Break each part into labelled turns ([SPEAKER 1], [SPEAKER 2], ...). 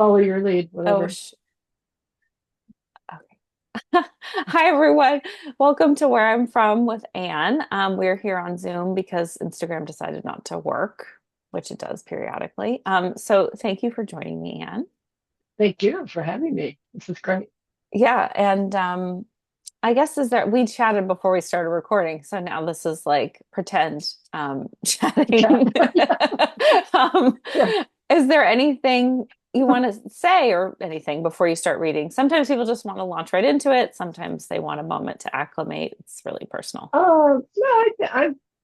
[SPEAKER 1] follow your lead,
[SPEAKER 2] Oh,
[SPEAKER 1] whatever.
[SPEAKER 2] okay. Hi, everyone. Welcome to Where I'm From with Anne. We're here on Zoom because Instagram decided not to work, which it does periodically. So thank you for joining me, Anne.
[SPEAKER 1] Thank you for having me. This is great.
[SPEAKER 2] Yeah, and I guess is that we chatted before we started recording, so now this is like pretend
[SPEAKER 1] Chat.
[SPEAKER 2] chatting. Um,
[SPEAKER 1] Yeah.
[SPEAKER 2] is there anything you want to say or anything before you start reading? Sometimes people just want to launch right into it. Sometimes they want a moment to acclimate. It's really personal.
[SPEAKER 1] No,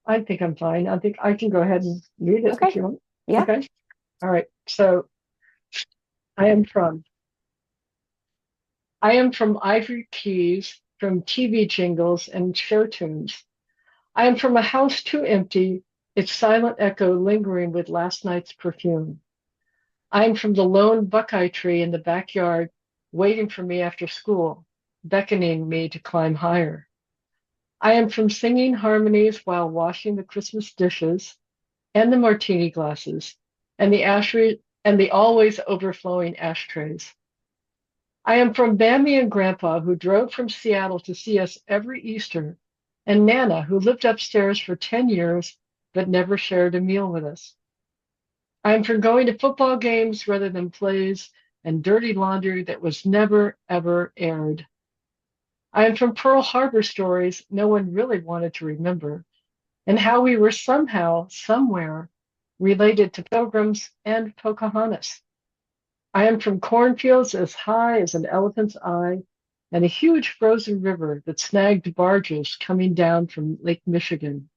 [SPEAKER 1] I think I'm fine. I think I can go ahead and read it if
[SPEAKER 2] Okay.
[SPEAKER 1] you want.
[SPEAKER 2] Yeah.
[SPEAKER 1] Okay. All right. So I am from I am from Ivory Keys, from TV jingles and show tunes. I am from a house too empty, its silent echo lingering with last night's perfume. I am from the lone buckeye tree in the backyard, waiting for me after school, beckoning me to climb higher. I am from singing harmonies while washing the Christmas dishes and the martini glasses and the always overflowing ashtrays. I am from Bammie and Grampa, who drove from Seattle to see us every Easter, and Nana, who lived upstairs for 10 years but never shared a meal with us. I am from going to football games rather than plays and dirty laundry that was never, ever aired. I am from Pearl Harbor stories no one really wanted to remember, and how we were somehow, somewhere, related to Pilgrams and Pocahontas. I am from cornfields as high as an elephant's eye and a huge frozen river that snagged barges coming down from Lake Michigan.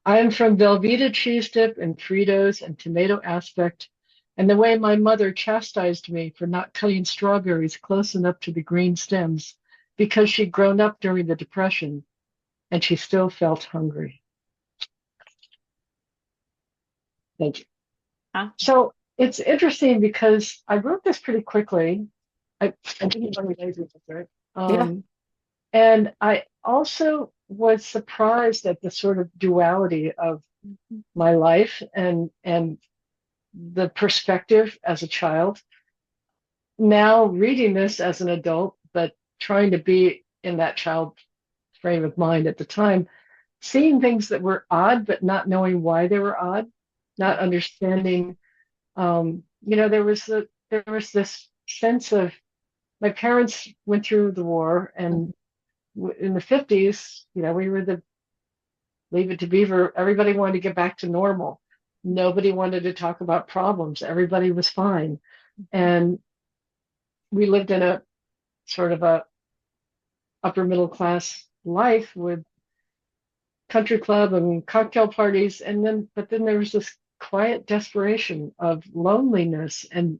[SPEAKER 1] I am from Velveeta cheese dip and Fritos and tomato aspect, and the way my mother chastised me for not cutting strawberries close enough to the green stems because she'd grown up during the Depression and she still felt hungry. Thank you.
[SPEAKER 2] Huh?
[SPEAKER 1] So it's interesting because I wrote this pretty quickly. I didn't really lazy with it.
[SPEAKER 2] Yeah.
[SPEAKER 1] And I also was surprised at the sort of duality of my life and the perspective as a child. Now reading this as an adult, but trying to be in that child frame of mind at the time, seeing things that were odd, but not knowing why they were odd, not understanding. There was this sense of my parents went through the war, and in the 50s, we were the Leave It to Beaver. Everybody wanted to get back to normal. Nobody wanted to talk about problems. Everybody was fine. And we lived in a sort of a upper middle class life with country club and cocktail parties. But then there was this quiet desperation of loneliness and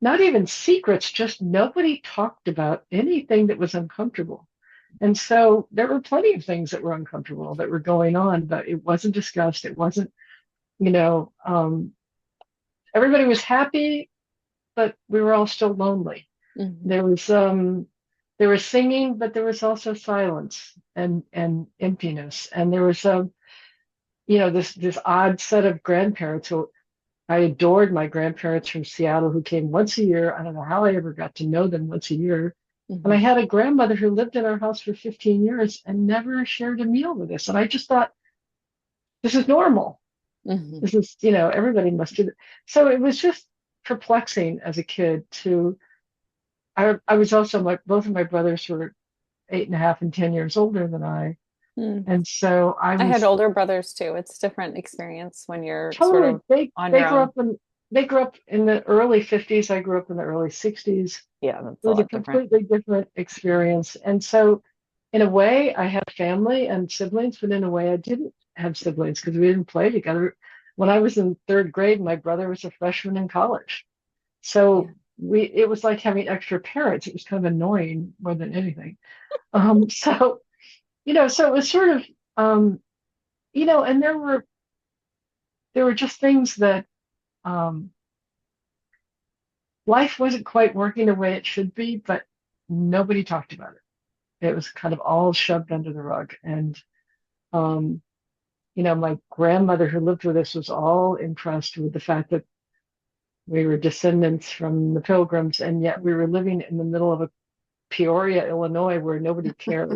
[SPEAKER 1] not even secrets, just nobody talked about anything that was uncomfortable. And so there were plenty of things that were uncomfortable that were going on, but it wasn't discussed. It wasn't, you know, um, everybody was happy, but we were all still lonely.
[SPEAKER 2] Mhm.
[SPEAKER 1] There was singing, but there was also silence and emptiness. And there was this odd set of grandparents who I adored my grandparents from Seattle who came once a year. I don't know how I ever got to know them once a year. And I
[SPEAKER 2] Mhm.
[SPEAKER 1] had a grandmother who lived in our house for 15 years and never shared a meal with us. And I just thought, this is normal.
[SPEAKER 2] Mhm.
[SPEAKER 1] This is, everybody must do that. So it was just perplexing as a kid I was also both of my brothers were 8.5 and 10 years older than I.
[SPEAKER 2] Mhm.
[SPEAKER 1] And so I
[SPEAKER 2] I had
[SPEAKER 1] was
[SPEAKER 2] older brothers too. It's a different experience when you're sort
[SPEAKER 1] totally,
[SPEAKER 2] of on
[SPEAKER 1] they
[SPEAKER 2] your
[SPEAKER 1] grew
[SPEAKER 2] own.
[SPEAKER 1] up in the early 50s. I grew up in the early 60s.
[SPEAKER 2] Yeah, that's
[SPEAKER 1] It
[SPEAKER 2] a
[SPEAKER 1] was a
[SPEAKER 2] lot different.
[SPEAKER 1] completely different experience. And so, in a way, I have family and siblings, but in a way, I didn't have siblings because we didn't play together. When I was in third grade, my brother was a freshman in college.
[SPEAKER 2] Yeah.
[SPEAKER 1] So it was like having extra parents. It was kind of annoying more than anything. So it was sort of, and there were just things that um, life wasn't quite working the way it should be, but nobody talked about it. It was kind of all shoved under the rug. And, um, my grandmother who lived with us was all impressed with the fact that we were descendants from the Pilgrims, and yet we were living in the middle of a Peoria, Illinois, where nobody cared.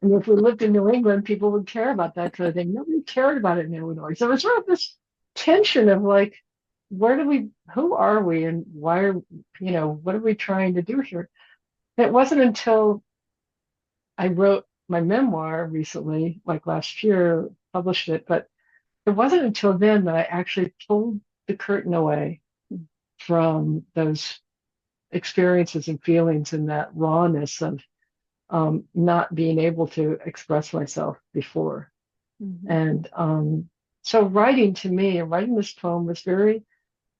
[SPEAKER 1] And if we lived in New England, people would care about that kind of thing. Nobody cared about it in Illinois. So it was sort of this tension of like, who are we, and why are, what are we trying to do here? And it wasn't until I wrote my memoir recently, like last year, published it, but it wasn't until then that I actually pulled the curtain away from those experiences and feelings and that rawness of not being able to express myself before.
[SPEAKER 2] Mhm.
[SPEAKER 1] And so writing to me and writing this poem was very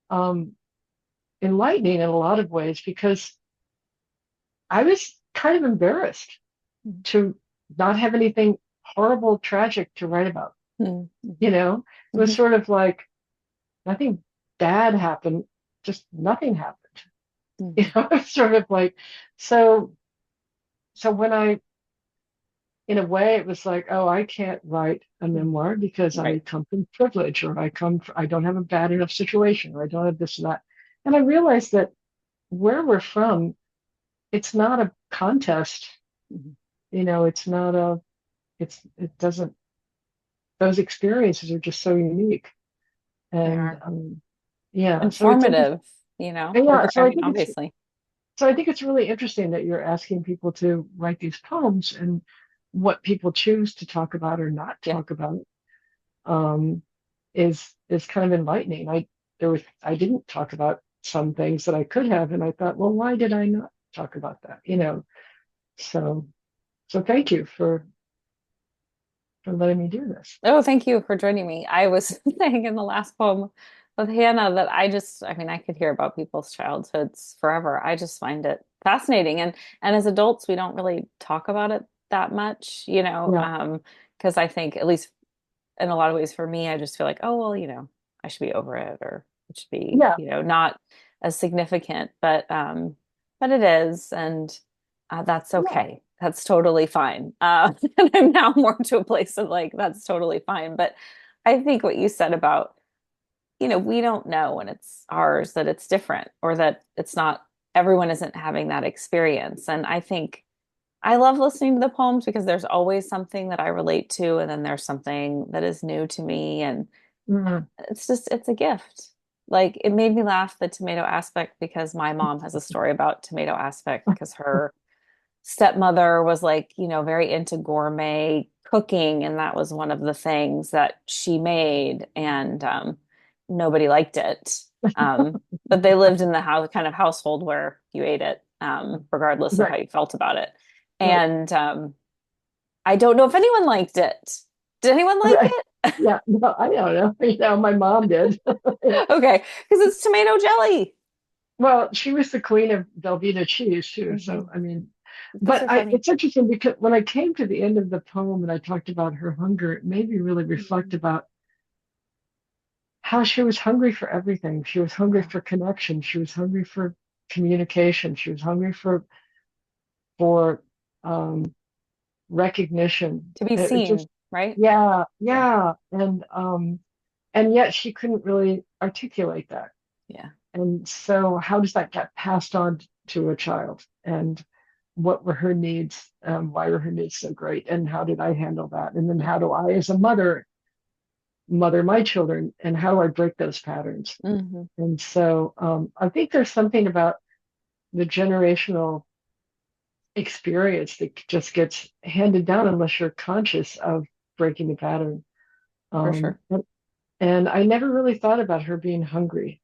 [SPEAKER 1] um, enlightening in a lot of ways because I was kind of embarrassed to not have anything horrible, tragic to write about.
[SPEAKER 2] Mhm.
[SPEAKER 1] It was
[SPEAKER 2] Mhm.
[SPEAKER 1] sort of like nothing bad happened, just nothing happened.
[SPEAKER 2] Mhm.
[SPEAKER 1] It's sort of like so. So when in a way, it was like, oh, I can't write a
[SPEAKER 2] Mhm.
[SPEAKER 1] memoir because I
[SPEAKER 2] Right.
[SPEAKER 1] come from privilege, or I don't have a bad enough situation, or I don't have this and that. And I realized that where we're from, it's not a contest.
[SPEAKER 2] Mhm.
[SPEAKER 1] It's not it doesn't, those experiences are just so unique.
[SPEAKER 2] They
[SPEAKER 1] And
[SPEAKER 2] are
[SPEAKER 1] yeah, so it's interesting.
[SPEAKER 2] informative,
[SPEAKER 1] Yeah,
[SPEAKER 2] I mean, obviously.
[SPEAKER 1] so I think it's really interesting that you're asking people to write these poems and what people choose to talk about or not
[SPEAKER 2] Yeah.
[SPEAKER 1] talk about um, is kind of enlightening. I didn't talk about some things that I could have, and I thought, well, why did I not talk about that? So so thank you for letting me do this.
[SPEAKER 2] Oh, thank you for joining me. I was saying in the last poem with Hannah that I mean, I could hear about people's childhoods forever. I just find it fascinating. And as adults, we don't really talk about it that much,
[SPEAKER 1] Yeah,
[SPEAKER 2] because I think, at least in a lot of ways for me, I just feel like, oh, well, I should be over it, or it should be,
[SPEAKER 1] yeah,
[SPEAKER 2] not as significant, but it is, and that's
[SPEAKER 1] yeah,
[SPEAKER 2] okay. That's totally fine. And I'm now more to a place of like, that's totally fine. But I think what you said about, we don't know when it's ours that it's different, or that it's not, everyone isn't having that experience. And I think I love listening to the poems because there's always something that I relate to, and then there's something that is new to me. And
[SPEAKER 1] mm,
[SPEAKER 2] it's a gift. Like, it made me laugh, the tomato aspect, because my mom has a story about tomato aspect because her stepmother was like, very into gourmet cooking, and that was one of the things that she made, and nobody liked it. But they lived in the house kind of household where you ate it, regardless of how
[SPEAKER 1] right,
[SPEAKER 2] you felt about it.
[SPEAKER 1] right,
[SPEAKER 2] And I don't know if anyone liked it. Did anyone like
[SPEAKER 1] right.
[SPEAKER 2] it?
[SPEAKER 1] Yeah, no, I don't know. My mom did.
[SPEAKER 2] Okay, because it's tomato jelly.
[SPEAKER 1] Well, she was the queen of Velveeta cheese too. So
[SPEAKER 2] Hmm.
[SPEAKER 1] I mean,
[SPEAKER 2] Those
[SPEAKER 1] but
[SPEAKER 2] are funny.
[SPEAKER 1] it's interesting because when I came to the end of the poem and I talked about her hunger, it made me really reflect
[SPEAKER 2] Mhm.
[SPEAKER 1] about how she was hungry for everything. She was hungry
[SPEAKER 2] Yeah.
[SPEAKER 1] for connection. She was hungry for communication. She was hungry for um, recognition.
[SPEAKER 2] To be
[SPEAKER 1] It just,
[SPEAKER 2] seen, right?
[SPEAKER 1] yeah,
[SPEAKER 2] Yeah.
[SPEAKER 1] yeah, and yet she couldn't really articulate that.
[SPEAKER 2] Yeah.
[SPEAKER 1] And so, how does that get passed on to a child? And what were her needs? Why were her needs so great? And how did I handle that? And then how do I, as a mother my children? And how do I break those patterns?
[SPEAKER 2] Hmm.
[SPEAKER 1] And so, I think there's something about the generational experience that just gets handed down unless you're conscious of breaking the pattern.
[SPEAKER 2] For
[SPEAKER 1] Um,
[SPEAKER 2] sure.
[SPEAKER 1] and, and I never really thought about her being hungry,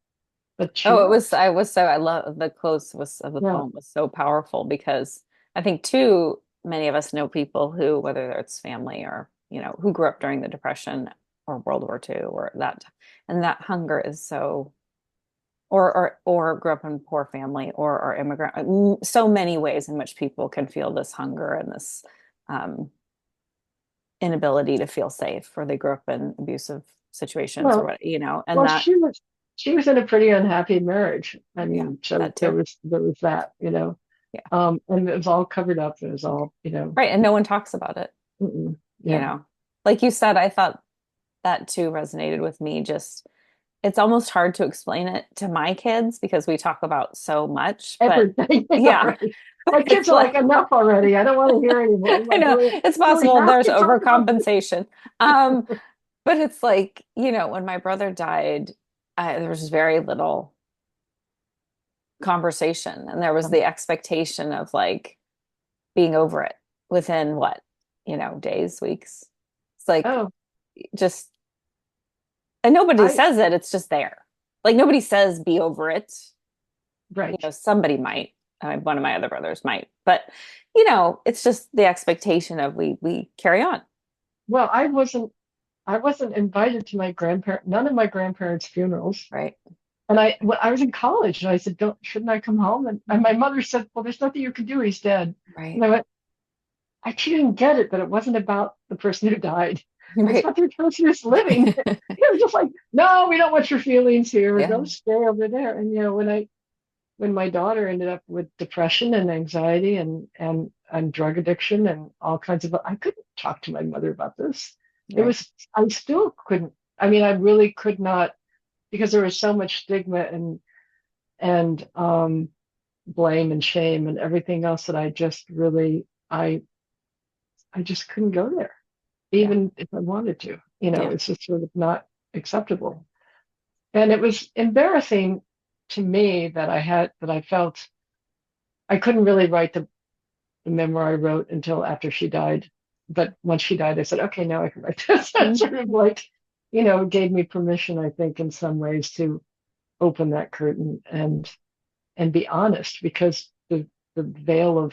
[SPEAKER 1] but she
[SPEAKER 2] Oh,
[SPEAKER 1] was.
[SPEAKER 2] I love the close was of the
[SPEAKER 1] Yeah,
[SPEAKER 2] poem was so powerful because I think too many of us know people who, whether it's family or, who grew up during the Depression or World War II, or that, and that hunger is so, or grew up in poor family, or are immigrant, so many ways in which people can feel this hunger and this um, inability to feel safe, or they grew up in abusive situations, or
[SPEAKER 1] well,
[SPEAKER 2] what, and
[SPEAKER 1] well,
[SPEAKER 2] that,
[SPEAKER 1] she was in a pretty unhappy marriage. I
[SPEAKER 2] yeah,
[SPEAKER 1] mean, so
[SPEAKER 2] that too.
[SPEAKER 1] there was that.
[SPEAKER 2] Yeah.
[SPEAKER 1] And it was all covered up. It was all.
[SPEAKER 2] Right. And no one talks about it, you
[SPEAKER 1] Yeah,
[SPEAKER 2] know. Like you said, I thought that too resonated with me. Just it's almost hard to explain it to my kids because we talk about so much, but
[SPEAKER 1] Everything.
[SPEAKER 2] yeah,
[SPEAKER 1] Right. My kids
[SPEAKER 2] it's
[SPEAKER 1] are like,
[SPEAKER 2] like,
[SPEAKER 1] enough already. I don't want to hear anymore. I'm
[SPEAKER 2] I
[SPEAKER 1] like,
[SPEAKER 2] know it's
[SPEAKER 1] do we
[SPEAKER 2] possible
[SPEAKER 1] have
[SPEAKER 2] there's
[SPEAKER 1] to talk about this?
[SPEAKER 2] overcompensation. Um, but it's like, when my brother died, there was very little conversation, and there was the expectation of like being over it within what, days, weeks. It's like
[SPEAKER 1] Oh,
[SPEAKER 2] just, and nobody
[SPEAKER 1] I
[SPEAKER 2] says it, it's just there. Like nobody says be over it.
[SPEAKER 1] right.
[SPEAKER 2] Somebody might. One of my other brothers might, but it's just the expectation of we carry on,
[SPEAKER 1] Well, I wasn't invited to none of my grandparents' funerals.
[SPEAKER 2] right?
[SPEAKER 1] And I was in college and I said, shouldn't I come home? And my mother said, well, there's nothing you can do. He's dead. And
[SPEAKER 2] Right.
[SPEAKER 1] I went, I didn't get it, but it wasn't about the person who died. It's
[SPEAKER 2] Right.
[SPEAKER 1] about the person who's living. It was just like, no, we don't want your feelings here. Go
[SPEAKER 2] Yeah.
[SPEAKER 1] stay over there. And when my daughter ended up with depression and anxiety and drug addiction and all kinds of, I couldn't talk to my mother about this.
[SPEAKER 2] Right.
[SPEAKER 1] I still couldn't. I mean, I really could not, because there was so much stigma and blame and shame and everything else that I just couldn't go there,
[SPEAKER 2] Yeah.
[SPEAKER 1] even if I wanted to.
[SPEAKER 2] Yeah.
[SPEAKER 1] It's just sort of not acceptable. And it was embarrassing to me that I felt I couldn't really write the memoir I wrote until after she died. But once she died, I said, okay, now I can write this. That
[SPEAKER 2] Mhm.
[SPEAKER 1] sort of like, gave me permission, I think, in some ways to open that curtain and be honest, because the veil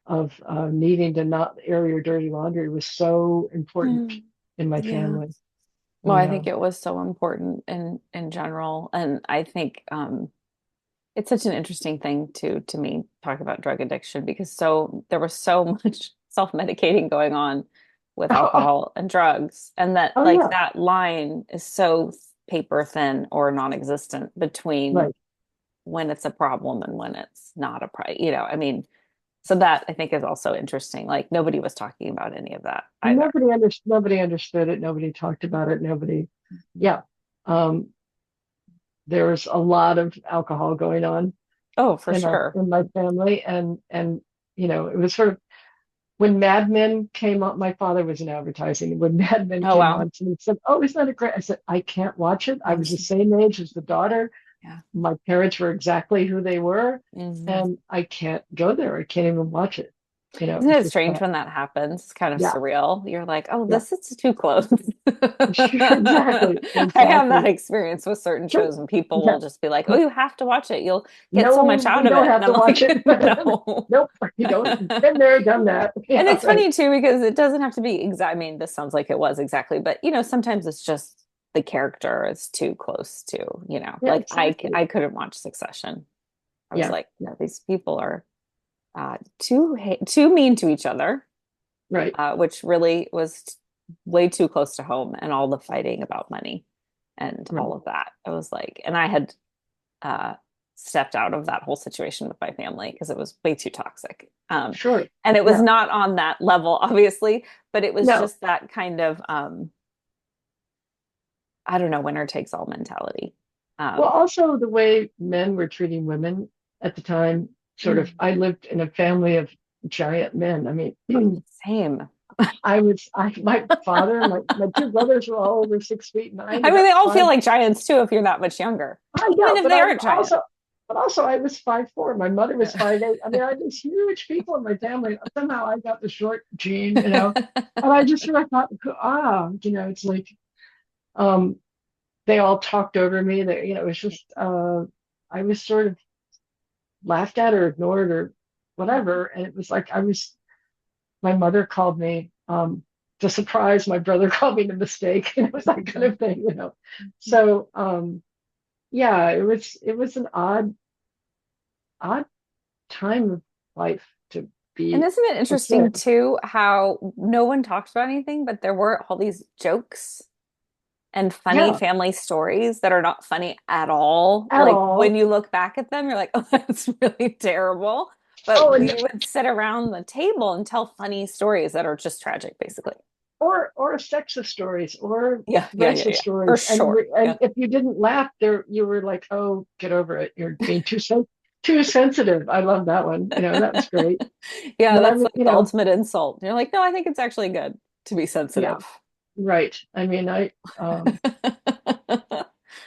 [SPEAKER 1] of needing to not air your dirty laundry was so important
[SPEAKER 2] Mm.
[SPEAKER 1] in my
[SPEAKER 2] Yeah.
[SPEAKER 1] family.
[SPEAKER 2] Well,
[SPEAKER 1] You
[SPEAKER 2] I think
[SPEAKER 1] know,
[SPEAKER 2] it was so important in general, and I think it's such an interesting thing to me talk about drug addiction because there was so much self-medicating going on with
[SPEAKER 1] oh,
[SPEAKER 2] alcohol and drugs, and that
[SPEAKER 1] oh
[SPEAKER 2] like
[SPEAKER 1] yeah,
[SPEAKER 2] that line is so paper thin or non-existent between
[SPEAKER 1] right.
[SPEAKER 2] when it's a problem and when it's not a problem. I mean, so that I think is also interesting. Like nobody was talking about any of that either.
[SPEAKER 1] Nobody understood it. Nobody talked about it. Yeah. Um, there was a lot of alcohol going on
[SPEAKER 2] Oh, for
[SPEAKER 1] in
[SPEAKER 2] sure.
[SPEAKER 1] in my family, and it was sort of when Mad Men came on. My father was in advertising. When Mad Men
[SPEAKER 2] Oh,
[SPEAKER 1] came
[SPEAKER 2] wow.
[SPEAKER 1] on, he said, "Oh, isn't that a great?" I said, "I can't watch it. I was the
[SPEAKER 2] Yes.
[SPEAKER 1] same age as the daughter.
[SPEAKER 2] Yeah.
[SPEAKER 1] My parents were exactly who they were,
[SPEAKER 2] Mhm.
[SPEAKER 1] and I can't go there. I can't even watch it.
[SPEAKER 2] Isn't
[SPEAKER 1] It's
[SPEAKER 2] it
[SPEAKER 1] just
[SPEAKER 2] strange when that happens? It's kind of
[SPEAKER 1] yeah,
[SPEAKER 2] surreal. You're like, oh,
[SPEAKER 1] yeah,
[SPEAKER 2] this is too close.
[SPEAKER 1] exactly,
[SPEAKER 2] I have that
[SPEAKER 1] exactly.
[SPEAKER 2] experience with certain
[SPEAKER 1] Sure.
[SPEAKER 2] shows, and people
[SPEAKER 1] Yeah.
[SPEAKER 2] will just be like, oh, you have to watch it. You'll get so much
[SPEAKER 1] No,
[SPEAKER 2] out
[SPEAKER 1] we
[SPEAKER 2] of
[SPEAKER 1] don't
[SPEAKER 2] it. And
[SPEAKER 1] have
[SPEAKER 2] I'm
[SPEAKER 1] to watch it.
[SPEAKER 2] like, no.
[SPEAKER 1] Nope, you don't. Been there, done that.
[SPEAKER 2] And
[SPEAKER 1] Yeah,
[SPEAKER 2] it's
[SPEAKER 1] right.
[SPEAKER 2] funny too, because it doesn't have to be exact. I mean, this sounds like it was exactly, but sometimes it's just the character is too close to,
[SPEAKER 1] Yeah,
[SPEAKER 2] like
[SPEAKER 1] exactly.
[SPEAKER 2] I couldn't watch Succession. I was
[SPEAKER 1] Yeah,
[SPEAKER 2] like,
[SPEAKER 1] yeah,
[SPEAKER 2] these people are too mean to each other,
[SPEAKER 1] right.
[SPEAKER 2] which really was way too close to home, and all the fighting about money and
[SPEAKER 1] Right.
[SPEAKER 2] all of that. I was like, and I had uh, stepped out of that whole situation with my family because it was way too toxic.
[SPEAKER 1] Sure.
[SPEAKER 2] And it was
[SPEAKER 1] Yeah.
[SPEAKER 2] not on that level, obviously, but it was
[SPEAKER 1] No.
[SPEAKER 2] just that kind of, I don't know, winner takes all mentality.
[SPEAKER 1] Well,
[SPEAKER 2] Um,
[SPEAKER 1] also the way men were treating women at the time, sort of,
[SPEAKER 2] mm,
[SPEAKER 1] I lived in a family of giant men. I mean,
[SPEAKER 2] same.
[SPEAKER 1] my father and my two brothers were all over 6 feet, and I
[SPEAKER 2] I
[SPEAKER 1] ended
[SPEAKER 2] mean,
[SPEAKER 1] up
[SPEAKER 2] they all feel
[SPEAKER 1] five.
[SPEAKER 2] like giants too if you're that much younger,
[SPEAKER 1] I
[SPEAKER 2] even
[SPEAKER 1] know,
[SPEAKER 2] if they aren't giants.
[SPEAKER 1] but also I was 5'4". My mother was
[SPEAKER 2] Yeah.
[SPEAKER 1] 5'8". I mean, I had these huge people in my family. Somehow I got the short gene. And I just sort of thought, it's like um, they all talked over me. It was just I was sort of laughed at or ignored or whatever. And it was like my mother called me the surprise. My brother called me the mistake. And it was that kind of thing. So yeah, it was an odd time of life to
[SPEAKER 2] And
[SPEAKER 1] be
[SPEAKER 2] isn't it
[SPEAKER 1] a
[SPEAKER 2] interesting
[SPEAKER 1] kid.
[SPEAKER 2] too how no one talked about anything, but there were all these jokes and funny
[SPEAKER 1] Yeah,
[SPEAKER 2] family stories that are not funny at all.
[SPEAKER 1] at
[SPEAKER 2] Like when
[SPEAKER 1] all.
[SPEAKER 2] you look back at them, you're like, oh, that's really terrible. But
[SPEAKER 1] Oh,
[SPEAKER 2] we would sit around the table and tell funny stories that are just tragic, basically.
[SPEAKER 1] or sexist stories or
[SPEAKER 2] Yeah, yeah, yeah,
[SPEAKER 1] racist
[SPEAKER 2] yeah, for
[SPEAKER 1] stories,
[SPEAKER 2] sure.
[SPEAKER 1] and
[SPEAKER 2] Yeah.
[SPEAKER 1] if you didn't laugh, there you were like, oh, get over it. You're being too sensitive. I love that one. That was great.
[SPEAKER 2] Yeah,
[SPEAKER 1] But I
[SPEAKER 2] that's
[SPEAKER 1] mean,
[SPEAKER 2] like the ultimate insult. You're like, no, I think it's actually good to be
[SPEAKER 1] yeah,
[SPEAKER 2] sensitive.
[SPEAKER 1] right. I mean, I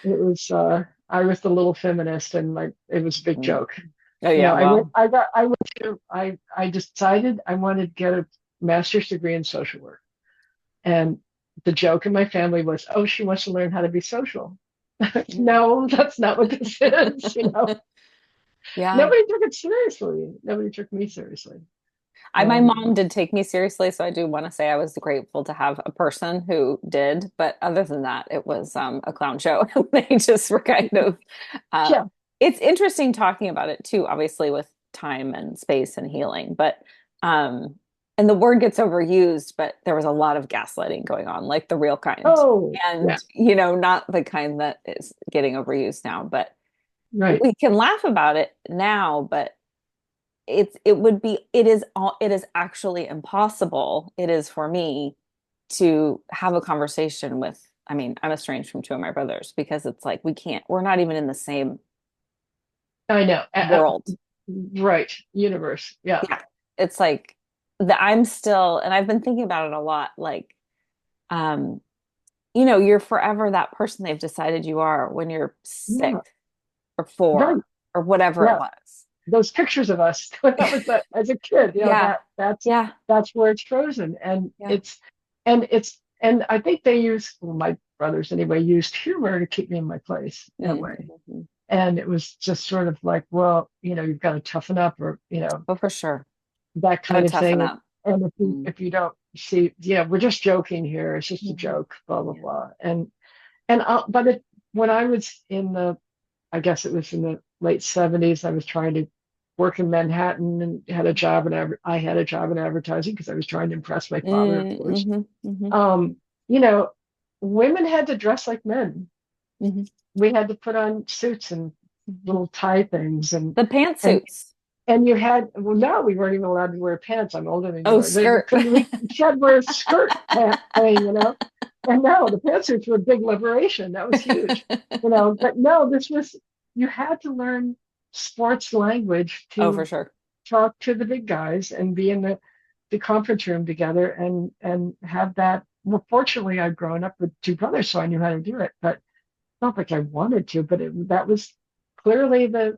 [SPEAKER 1] was the little feminist, and like it was a big
[SPEAKER 2] Mm.
[SPEAKER 1] joke.
[SPEAKER 2] Oh yeah, well,
[SPEAKER 1] I went to I decided I wanted to get a master's degree in social work. And the joke in my family was, oh, she wants to learn how to be social. No, that's not what this is.
[SPEAKER 2] yeah.
[SPEAKER 1] Nobody took it seriously. Nobody took me seriously.
[SPEAKER 2] My
[SPEAKER 1] Um,
[SPEAKER 2] mom did take me seriously, so I do want to say I was grateful to have a person who did. But other than that, it was a clown show. They just were kind of. Uh,
[SPEAKER 1] yeah.
[SPEAKER 2] it's interesting talking about it too, obviously with time and space and healing. But um, and the word gets overused, but there was a lot of gaslighting going on, like the real kind,
[SPEAKER 1] Oh, yeah.
[SPEAKER 2] and not the kind that is getting overused now. But
[SPEAKER 1] Right.
[SPEAKER 2] we can laugh about it now, but it is actually impossible, it is for me to have a conversation with, I mean, I'm estranged from two of my brothers because it's like we're not even in the same
[SPEAKER 1] I know.
[SPEAKER 2] world.
[SPEAKER 1] Right. Universe. Yeah.
[SPEAKER 2] Yeah, it's like that I'm still, and I've been thinking about it a lot, like um you're forever that person they've decided you are when you're
[SPEAKER 1] Yeah.
[SPEAKER 2] 6 or 4
[SPEAKER 1] Right.
[SPEAKER 2] or whatever it
[SPEAKER 1] Yeah.
[SPEAKER 2] was.
[SPEAKER 1] Those pictures of us when I was as a kid,
[SPEAKER 2] Yeah, yeah,
[SPEAKER 1] that's where it's frozen.
[SPEAKER 2] yeah.
[SPEAKER 1] And I think they use, well, my brothers anyway, used humor to keep me in my place in a way.
[SPEAKER 2] Mhm.
[SPEAKER 1] And it was just sort of like, well, you've got to toughen up, or
[SPEAKER 2] Oh, for sure.
[SPEAKER 1] that
[SPEAKER 2] Gotta
[SPEAKER 1] kind of
[SPEAKER 2] toughen
[SPEAKER 1] thing.
[SPEAKER 2] up.
[SPEAKER 1] And
[SPEAKER 2] Mm.
[SPEAKER 1] if you don't see, we're just joking here. It's just a
[SPEAKER 2] Mhm.
[SPEAKER 1] joke, blah blah
[SPEAKER 2] Yeah.
[SPEAKER 1] blah. But when I was I guess it was in the late '70s, I was trying to work in Manhattan and had a job I had a job in advertising because I was trying to impress my father, of course.
[SPEAKER 2] Mm, hmm.
[SPEAKER 1] Um, you know, Women had to dress like men.
[SPEAKER 2] Hmm.
[SPEAKER 1] We had to put on suits and
[SPEAKER 2] Hmm.
[SPEAKER 1] little tie things,
[SPEAKER 2] The
[SPEAKER 1] and
[SPEAKER 2] pantsuits.
[SPEAKER 1] you had, well, no, we weren't even allowed to wear pants. I'm older than you
[SPEAKER 2] Oh,
[SPEAKER 1] are. We
[SPEAKER 2] skirt.
[SPEAKER 1] couldn't. We had to wear a skirt thing. And no, the pantsuits were a big liberation. That was huge. But no, this was, you had to learn sports language
[SPEAKER 2] Oh, for
[SPEAKER 1] to
[SPEAKER 2] sure.
[SPEAKER 1] talk to the big guys and be in the conference room together and have that. Well, fortunately, I'd grown up with two brothers, so I knew how to do it. But not like I wanted to, but that was clearly the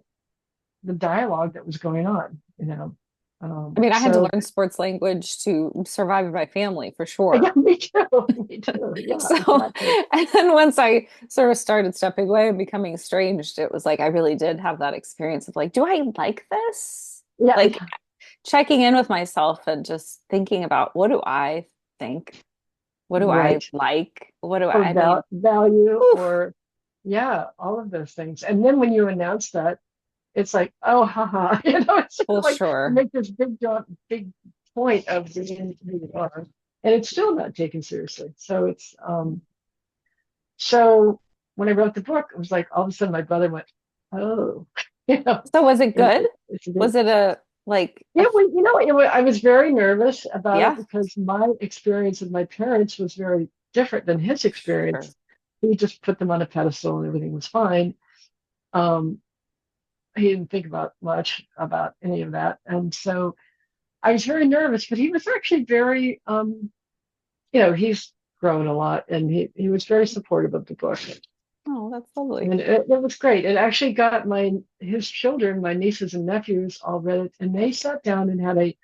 [SPEAKER 1] dialogue that was going on.
[SPEAKER 2] I mean, I had to
[SPEAKER 1] So
[SPEAKER 2] learn sports language to survive in my family for sure.
[SPEAKER 1] yeah, me too, me too. Yeah,
[SPEAKER 2] So,
[SPEAKER 1] exactly.
[SPEAKER 2] and then once I sort of started stepping away and becoming estranged, it was like I really did have that experience of like, do I like this?
[SPEAKER 1] Yeah,
[SPEAKER 2] Like
[SPEAKER 1] yeah,
[SPEAKER 2] checking in with myself and just thinking about what do I think? What do I
[SPEAKER 1] right.
[SPEAKER 2] like? What do
[SPEAKER 1] Or
[SPEAKER 2] I mean,
[SPEAKER 1] value,
[SPEAKER 2] oof,
[SPEAKER 1] or yeah, all of those things. And then when you announce that, it's like, oh, haha, it's sort
[SPEAKER 2] well,
[SPEAKER 1] of like you
[SPEAKER 2] sure.
[SPEAKER 1] make this big point of being who you are, and it's still not taken seriously. So when I wrote the book, it was like all of a sudden my brother went, oh, you know,
[SPEAKER 2] So was it
[SPEAKER 1] it,
[SPEAKER 2] good?
[SPEAKER 1] it, it's a bit.
[SPEAKER 2] Was it a like a
[SPEAKER 1] Yeah, well, I was very nervous about it
[SPEAKER 2] yeah,
[SPEAKER 1] because my experience with my parents was very different than his
[SPEAKER 2] sure.
[SPEAKER 1] experience. He just put them on a pedestal and everything was fine. Um, he didn't think about much about any of that, and so I was very nervous. But he was actually very, he's grown a lot, and he was very supportive of the book.
[SPEAKER 2] Oh, that's lovely.
[SPEAKER 1] And it was great. It actually got his children, my nieces and nephews, all read it, and they sat down and had a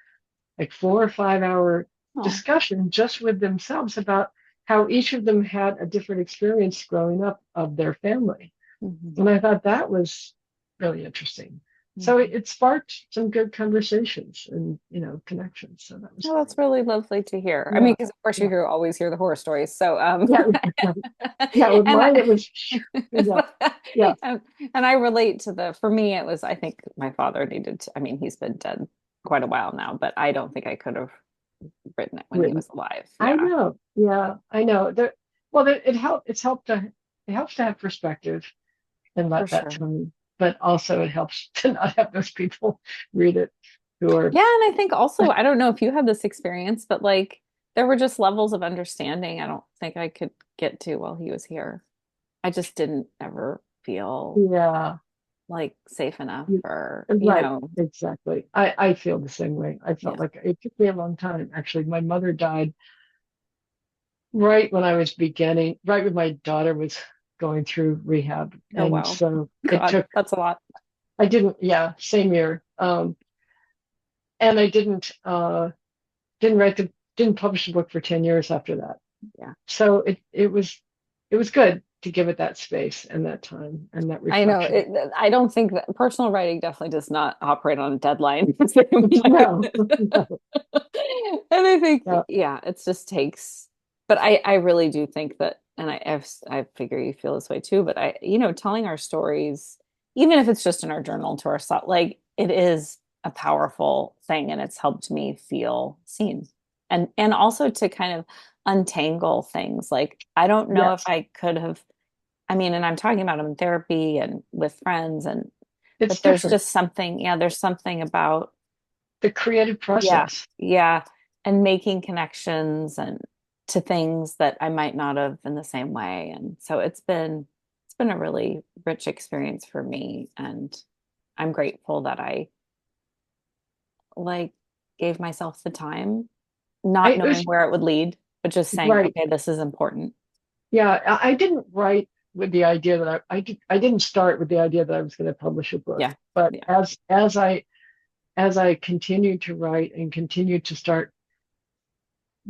[SPEAKER 1] like 4 or 5 hour
[SPEAKER 2] Oh.
[SPEAKER 1] discussion just with themselves about how each of them had a different experience growing up of their family.
[SPEAKER 2] Mhm.
[SPEAKER 1] And I thought that was really interesting. So
[SPEAKER 2] Mhm.
[SPEAKER 1] it sparked some good conversations and connections. So that was
[SPEAKER 2] Oh, that's
[SPEAKER 1] great.
[SPEAKER 2] really lovely to hear. I mean,
[SPEAKER 1] Yeah,
[SPEAKER 2] because of course
[SPEAKER 1] yeah,
[SPEAKER 2] always hear the horror stories. So,
[SPEAKER 1] yeah, yeah. With
[SPEAKER 2] and
[SPEAKER 1] mine, it
[SPEAKER 2] I,
[SPEAKER 1] was yeah, yeah,
[SPEAKER 2] and, and I relate to for me, it was, I think my father needed to, I mean, he's been dead quite a while now, but I don't think I could have written it when he
[SPEAKER 1] written.
[SPEAKER 2] was alive.
[SPEAKER 1] I
[SPEAKER 2] Yeah,
[SPEAKER 1] know. Yeah, I know. Well, it helped. It helps to have perspective and
[SPEAKER 2] for
[SPEAKER 1] let that
[SPEAKER 2] sure.
[SPEAKER 1] time. But also, it helps to not have those people read it who are,
[SPEAKER 2] Yeah, and I think also, I don't know if you had this experience, but like there were just levels of understanding I don't think I could get to while he was here. I just didn't ever feel
[SPEAKER 1] Yeah,
[SPEAKER 2] like safe enough
[SPEAKER 1] you,
[SPEAKER 2] or,
[SPEAKER 1] right, exactly. I feel the same way. I
[SPEAKER 2] yeah.
[SPEAKER 1] felt like it took me a long time. Actually, my mother died right when I was beginning, right when my daughter was going through rehab.
[SPEAKER 2] Oh,
[SPEAKER 1] And
[SPEAKER 2] wow.
[SPEAKER 1] so it
[SPEAKER 2] God,
[SPEAKER 1] took,
[SPEAKER 2] that's a lot.
[SPEAKER 1] I didn't, yeah, same year. And I didn't didn't publish the book for 10 years after that.
[SPEAKER 2] Yeah.
[SPEAKER 1] So it was good to give it that space and that time and that
[SPEAKER 2] I know
[SPEAKER 1] reflection.
[SPEAKER 2] it, I don't think that personal writing definitely does not operate on a deadline the same way.
[SPEAKER 1] No, no,
[SPEAKER 2] And I think,
[SPEAKER 1] no,
[SPEAKER 2] yeah, it just takes, but I really do think that, and I figure you feel this way too, but telling our stories, even if it's just in our journal to ourselves, like it is a powerful thing and it's helped me feel seen. And also to kind of untangle things. Like I don't know if
[SPEAKER 1] yes,
[SPEAKER 2] I could have, I mean, and I'm talking about them in therapy and with friends and
[SPEAKER 1] it's
[SPEAKER 2] but there's
[SPEAKER 1] different.
[SPEAKER 2] just something, yeah, there's something about
[SPEAKER 1] The creative
[SPEAKER 2] yeah,
[SPEAKER 1] process.
[SPEAKER 2] yeah, and making connections and to things that I might not have in the same way. And so it's been a really rich experience for me and I'm grateful that I like gave myself the time, not
[SPEAKER 1] It
[SPEAKER 2] knowing
[SPEAKER 1] was
[SPEAKER 2] where it would lead, but just saying,
[SPEAKER 1] right.
[SPEAKER 2] okay, this is important.
[SPEAKER 1] Yeah, I didn't write with the idea that I didn't start with the idea that I was going to publish a book.
[SPEAKER 2] Yeah.
[SPEAKER 1] But
[SPEAKER 2] Yeah.
[SPEAKER 1] as I continued to write and continued to start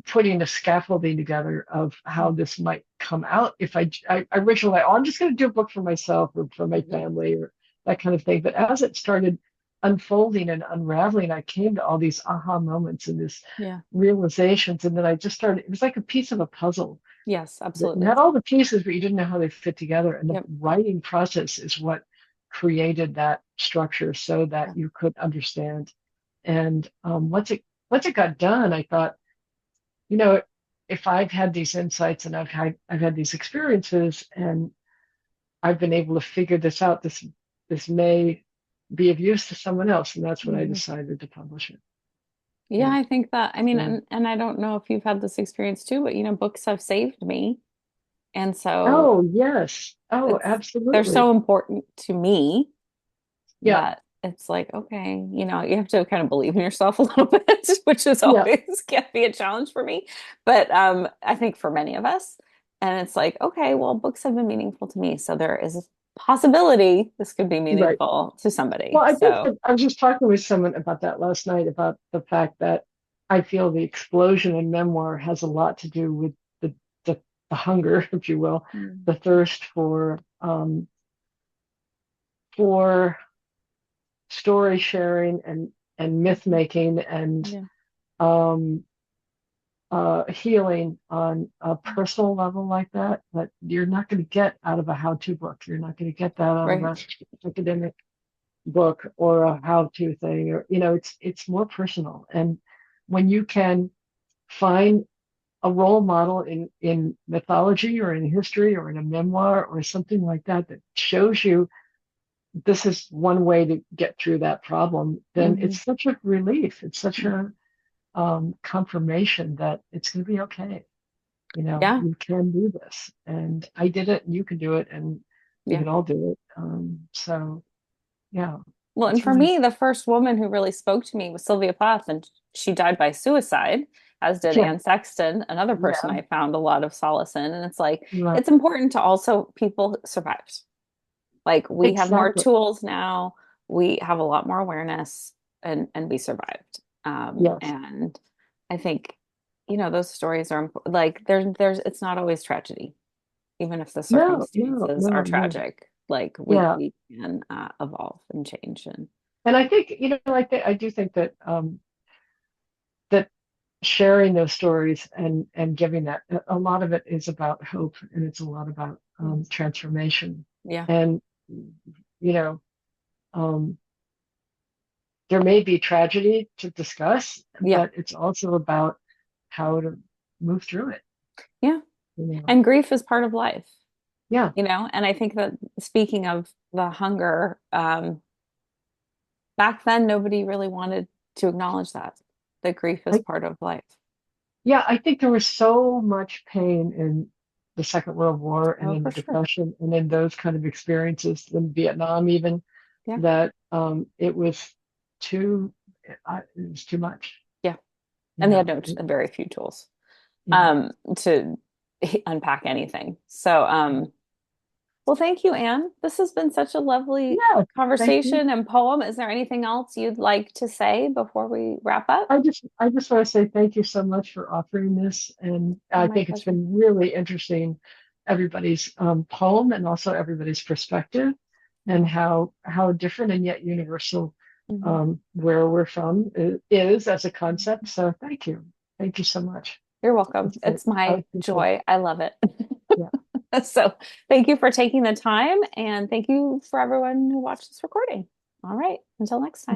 [SPEAKER 1] putting a scaffolding together of how this might come out, if I originally, oh, I'm just going to do a book for myself or for my
[SPEAKER 2] Mhm.
[SPEAKER 1] family or that kind of thing. But as it started unfolding and unraveling, I came to all these aha moments and this
[SPEAKER 2] Yeah.
[SPEAKER 1] realizations, and then I just started. It was like a piece of a puzzle
[SPEAKER 2] Yes,
[SPEAKER 1] that you
[SPEAKER 2] absolutely.
[SPEAKER 1] had all the pieces, but you didn't know how they fit together. And the
[SPEAKER 2] Yep.
[SPEAKER 1] writing process is what created that structure so
[SPEAKER 2] Yeah.
[SPEAKER 1] that you could understand. And once it got done, I thought, you know, if I've had these insights and I've had these experiences and I've been able to figure this out, this may be of use to someone else. And that's when I
[SPEAKER 2] Mhm.
[SPEAKER 1] decided to publish it.
[SPEAKER 2] Yeah,
[SPEAKER 1] Yeah.
[SPEAKER 2] I think that, I mean,
[SPEAKER 1] So,
[SPEAKER 2] and I don't know if you've had this experience too, but books have saved me. And so
[SPEAKER 1] oh yes. Oh,
[SPEAKER 2] they're
[SPEAKER 1] absolutely.
[SPEAKER 2] so important to me
[SPEAKER 1] Yeah.
[SPEAKER 2] that it's like, okay, you have to kind of believe in yourself a little bit, which is
[SPEAKER 1] Yeah.
[SPEAKER 2] always can be a challenge for me. But I think for many of us, and it's like, okay, well, books have been meaningful to me. So there is a possibility this could be
[SPEAKER 1] Right.
[SPEAKER 2] meaningful to somebody.
[SPEAKER 1] Well, I think
[SPEAKER 2] So
[SPEAKER 1] that I was just talking with someone about that last night about the fact that I feel the explosion in memoir has a lot to do with the hunger, if you will,
[SPEAKER 2] mm,
[SPEAKER 1] the thirst for story sharing and myth making and
[SPEAKER 2] yeah,
[SPEAKER 1] um, healing on a personal level like that you're not going to get out of a how-to book. You're not going to get that out of
[SPEAKER 2] right.
[SPEAKER 1] a academic book or a how-to thing, or it's more personal. And when you can find a role model in mythology or in history or in a memoir or something like that that shows you this is one way to get through that problem, then
[SPEAKER 2] Hmm.
[SPEAKER 1] it's such a relief. It's such
[SPEAKER 2] Yeah.
[SPEAKER 1] a confirmation that it's going to be okay.
[SPEAKER 2] Yeah.
[SPEAKER 1] You can do this, and I did it, and you can do it, and we
[SPEAKER 2] Yeah.
[SPEAKER 1] can all do it. So yeah,
[SPEAKER 2] Well, and
[SPEAKER 1] it's
[SPEAKER 2] for
[SPEAKER 1] really
[SPEAKER 2] me, the first woman who really spoke to me was Sylvia Plath, and she died by suicide, as did
[SPEAKER 1] yeah,
[SPEAKER 2] Anne Sexton, another person
[SPEAKER 1] yeah,
[SPEAKER 2] I found a lot of solace in. And it's like,
[SPEAKER 1] right,
[SPEAKER 2] it's important to also people survived. Like we have more
[SPEAKER 1] exactly.
[SPEAKER 2] tools now, we have a lot more awareness, and we survived.
[SPEAKER 1] Yes,
[SPEAKER 2] And I think, those stories are like it's not always tragedy, even if the
[SPEAKER 1] no, no,
[SPEAKER 2] circumstances are
[SPEAKER 1] no, no,
[SPEAKER 2] tragic. Like we
[SPEAKER 1] yeah.
[SPEAKER 2] we can evolve and change and
[SPEAKER 1] And I think I do think that that sharing those stories and giving that a lot of it is about hope and it's a lot about transformation.
[SPEAKER 2] yeah.
[SPEAKER 1] And you know, um, there may be tragedy to discuss,
[SPEAKER 2] Yeah.
[SPEAKER 1] but it's also about how to move through it.
[SPEAKER 2] Yeah.
[SPEAKER 1] You know,
[SPEAKER 2] And grief is part of life,
[SPEAKER 1] yeah,
[SPEAKER 2] and I think that speaking of the hunger, back then nobody really wanted to acknowledge that grief is
[SPEAKER 1] I
[SPEAKER 2] part of life.
[SPEAKER 1] Yeah, I think there was so much pain in the Second World War and
[SPEAKER 2] Oh,
[SPEAKER 1] in
[SPEAKER 2] for
[SPEAKER 1] the
[SPEAKER 2] sure.
[SPEAKER 1] Depression and in those kind of experiences in Vietnam even
[SPEAKER 2] Yeah.
[SPEAKER 1] that it was too it was too much.
[SPEAKER 2] Yeah.
[SPEAKER 1] You
[SPEAKER 2] And they had
[SPEAKER 1] know,
[SPEAKER 2] no, very few tools
[SPEAKER 1] yeah.
[SPEAKER 2] to unpack anything. So, well, thank you, Anne. This has been such a lovely
[SPEAKER 1] Yeah, thank you.
[SPEAKER 2] conversation and poem. Is there anything else you'd like to say before we wrap up?
[SPEAKER 1] I just want to say thank you so much for offering this, and
[SPEAKER 2] Oh,
[SPEAKER 1] I
[SPEAKER 2] my
[SPEAKER 1] think it's
[SPEAKER 2] pleasure.
[SPEAKER 1] been really interesting, everybody's poem and also everybody's perspective, and how different and yet universal
[SPEAKER 2] Mhm.
[SPEAKER 1] where we're from is as a concept. So thank you so much.
[SPEAKER 2] You're welcome.
[SPEAKER 1] It's great.
[SPEAKER 2] It's
[SPEAKER 1] I
[SPEAKER 2] my
[SPEAKER 1] appreciate it.
[SPEAKER 2] joy. I love it.
[SPEAKER 1] Yeah.
[SPEAKER 2] So, thank you for taking the time, and thank you for everyone who watched this recording. All right, until next time.